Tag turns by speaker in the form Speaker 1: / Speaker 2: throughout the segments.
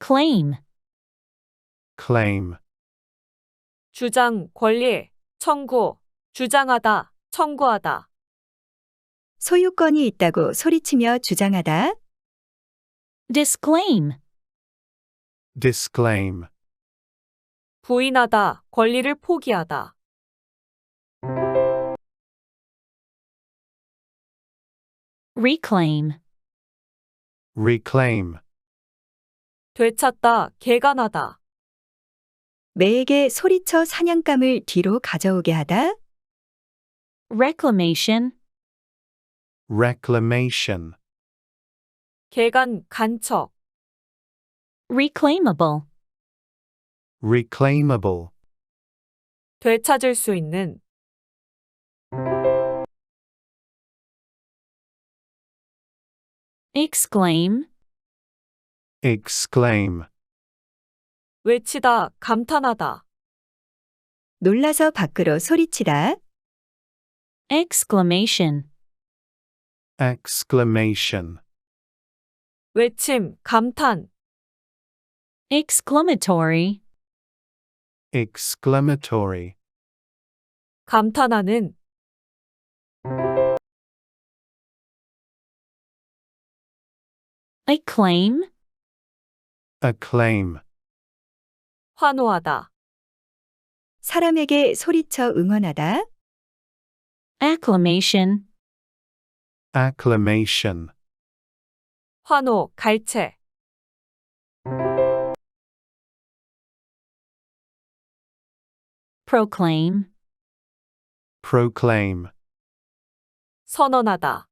Speaker 1: claim,
Speaker 2: claim,
Speaker 3: 주장, 권리, 청구, 주장하다, 청구하다.
Speaker 4: 소유권이 있다고 소리치며 주장하다.
Speaker 1: disclaim,
Speaker 2: disclaim,
Speaker 3: 부인하다, 권리를 포기하다.
Speaker 1: reclaim,
Speaker 2: reclaim,
Speaker 3: 되찾다, 개간하다.
Speaker 4: 매에게 소리쳐 사냥감을 뒤로 가져오게 하다.
Speaker 1: reclamation,
Speaker 2: reclamation,
Speaker 3: 개간, 간척.
Speaker 1: reclaimable,
Speaker 2: reclaimable,
Speaker 3: 되찾을 수 있는.
Speaker 1: exclaim,
Speaker 2: exclaim,
Speaker 3: 외치다, 감탄하다.
Speaker 4: 놀라서 밖으로 소리치다.
Speaker 1: exclamation,
Speaker 2: exclamation,
Speaker 3: 외침, 감탄.
Speaker 1: exclamatory,
Speaker 2: exclamatory,
Speaker 3: 감탄하는.
Speaker 1: acclaim,
Speaker 2: acclaim,
Speaker 3: 환호하다.
Speaker 4: 사람에게 소리쳐 응원하다.
Speaker 1: acclamation,
Speaker 2: acclamation,
Speaker 3: 환호, 갈채.
Speaker 1: proclaim,
Speaker 2: proclaim,
Speaker 3: 선언하다.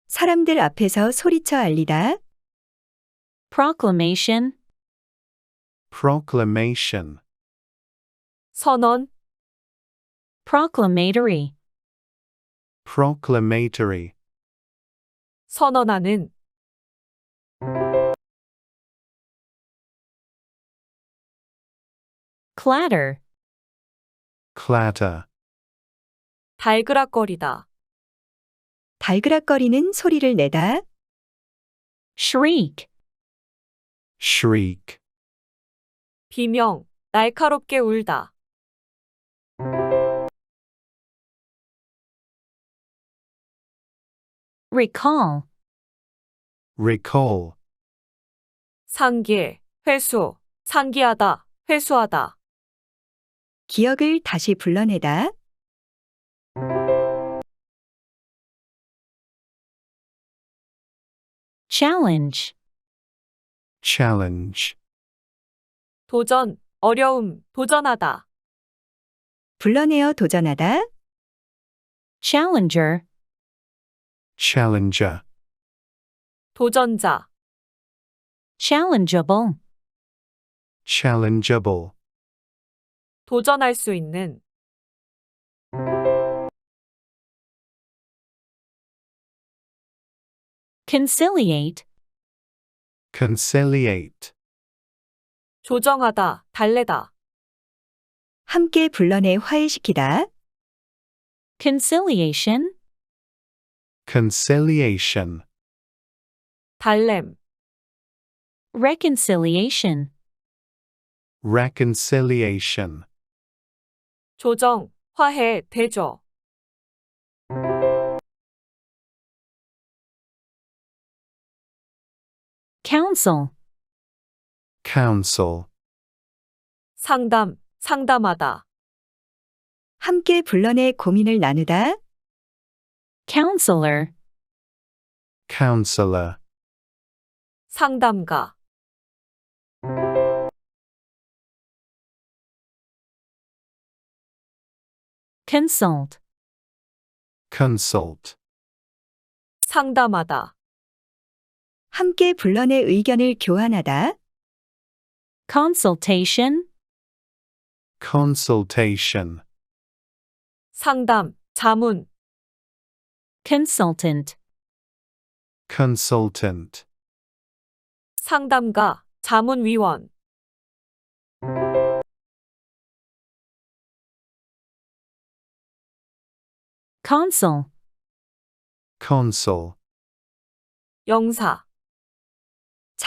Speaker 4: 사람들 앞에서 소리쳐 알리다.
Speaker 1: proclamation,
Speaker 2: proclamation,
Speaker 3: 선언,
Speaker 1: proclamatory,
Speaker 2: proclamatory,
Speaker 3: 선언하는.
Speaker 1: clatter,
Speaker 2: clatter,
Speaker 3: 달그락거리다.
Speaker 4: 달그락거리는 소리를 내다.
Speaker 1: shriek,
Speaker 2: shriek,
Speaker 3: 비명, 날카롭게 울다.
Speaker 1: recall,
Speaker 2: recall,
Speaker 3: 상기, 회수, 상기하다, 회수하다.
Speaker 4: 기억을 다시 불러내다.
Speaker 1: challenge,
Speaker 2: challenge,
Speaker 3: 도전, 어려움, 도전하다.
Speaker 4: 불러내어 도전하다.
Speaker 1: challenger,
Speaker 2: challenger,
Speaker 3: 도전자.
Speaker 1: challengeable,
Speaker 2: challengeable,
Speaker 3: 도전할 수 있는.
Speaker 1: conciliate,
Speaker 2: conciliate,
Speaker 3: 조정하다, 달래다.
Speaker 4: 함께 불러내 화해시키다.
Speaker 1: conciliation,
Speaker 2: conciliation,
Speaker 3: 달램,
Speaker 1: reconciliation,
Speaker 2: reconciliation,
Speaker 3: 조정, 화해, 대조.
Speaker 1: counsel,
Speaker 2: counsel,
Speaker 3: 상담, 상담하다.
Speaker 4: 함께 불러내 고민을 나누다.
Speaker 1: counselor,
Speaker 2: counselor,
Speaker 3: 상담가.
Speaker 1: consult,
Speaker 2: consult,
Speaker 3: 상담하다.
Speaker 4: 함께 불러내 의견을 교환하다.
Speaker 1: consultation,
Speaker 2: consultation,
Speaker 3: 상담, 자문.
Speaker 1: consultant,
Speaker 2: consultant,
Speaker 3: 상담가, 자문위원.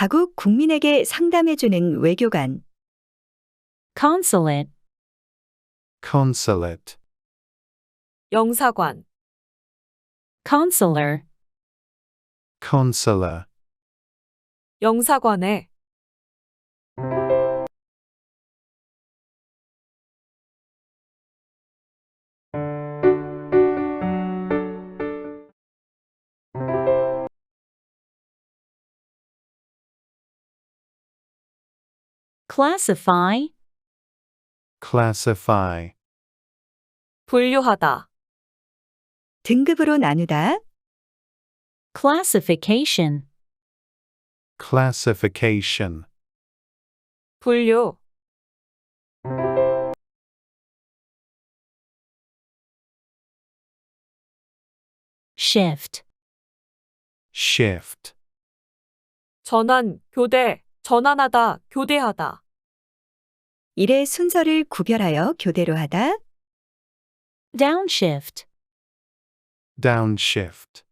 Speaker 4: 자국 국민에게 상담해주는 외교관.
Speaker 1: Consulate.
Speaker 2: consulate,
Speaker 3: 영사관,
Speaker 1: Consular.
Speaker 2: consular,
Speaker 3: 영사관에,
Speaker 1: Classify.
Speaker 2: classify,
Speaker 3: 분류하다,
Speaker 4: 등급으로 나누다.
Speaker 1: Classification.
Speaker 2: classification,
Speaker 3: 분류,
Speaker 1: Shift.
Speaker 2: shift,
Speaker 3: 전환, 교대, 전환하다, 교대하다,
Speaker 4: 일의 순서를 구별하여 교대로 하다.
Speaker 1: Downshift.
Speaker 2: downshift,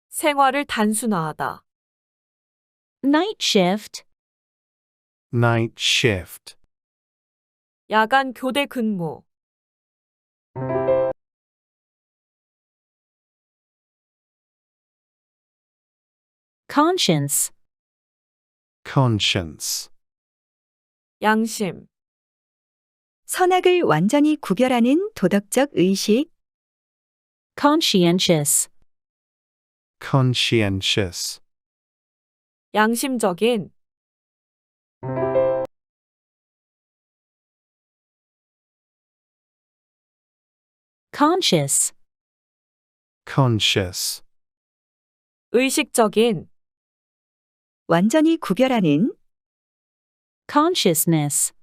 Speaker 3: 생활을 단순화하다,
Speaker 1: Night shift.
Speaker 2: night shift,
Speaker 3: 야간 교대 근무,
Speaker 1: Conscience.
Speaker 2: conscience,
Speaker 3: 양심,
Speaker 4: 선악을 완전히 구별하는 도덕적 의식.
Speaker 1: Conscientious.
Speaker 2: conscientious,
Speaker 3: 양심적인,
Speaker 1: Conscious.
Speaker 2: conscious,
Speaker 3: 의식적인,
Speaker 4: 완전히 구별하는.
Speaker 1: Consciousness.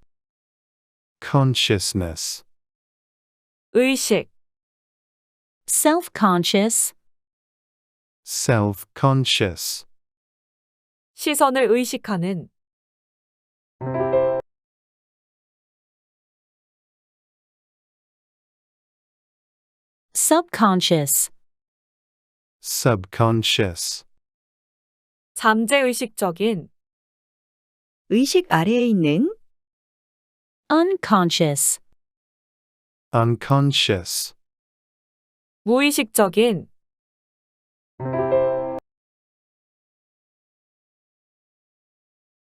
Speaker 2: consciousness,
Speaker 3: 의식,
Speaker 1: Self-conscious.
Speaker 2: self-conscious,
Speaker 3: 시선을 의식하는,
Speaker 1: Subconscious.
Speaker 2: subconscious,
Speaker 3: 잠재의식적인,
Speaker 4: 의식 아래에 있는.
Speaker 1: Unconscious.
Speaker 2: unconscious,
Speaker 3: 무의식적인,